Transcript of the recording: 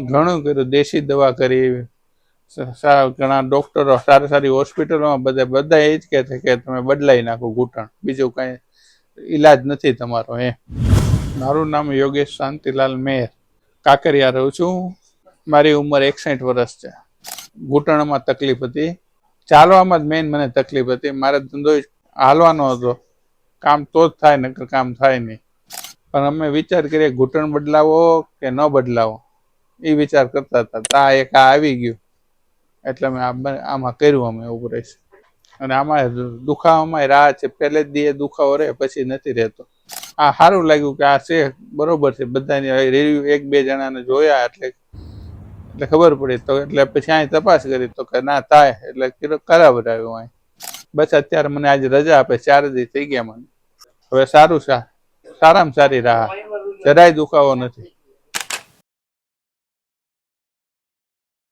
ઘણું કર્યું, દેશી દવા કરી, ઘણા ડોક્ટરો, સારી સારી હોસ્પિટલોમાં બધા એ જ કહે છે કે તમે બદલાઈ નાખો ઘૂંટણ, બીજું કઈ ઈલાજ નથી તમારો. મારું નામ યોગેશ શાંતિલાલ મેર, કાંકરિયા રહું છું. મારી ઉંમર 61 વર્ષ છે. ઘૂંટણમાં તકલીફ હતી, ચાલવામાં જ મેઇન મને તકલીફ હતી. મારે ધંધો હાલવાનો હતો, કામ તો જ થાય, નકર કામ થાય નહીં. પણ અમે વિચાર કરીએ ઘૂંટણ બદલાવો કે ન બદલાવો, એ વિચાર કરતા હતા. એક આવી ગયું એટલે મેં આમાં કર્યું અમે ઓપરેશન. અને આમાં દુખાવામાં રાહ છે, પહેલે જ દીએ દુખાવો રહે, પછી નથી રહેતો. આ સારું લાગ્યું કે આ છે બરોબર છે. બધાની રિવ્યુ 1-2 જણાને જોયા એટલે ખબર પડી. તો એટલે પછી અહીં તપાસ કરી તો કે ના થાય, એટલે કરાવડાવ્યું અહીં. બસ અત્યારે મને આજે રજા આપે, 4 દી થઈ ગયા મને. હવે સારું છે, સારામાં સારી રાહ, જરાય દુખાવો નથી.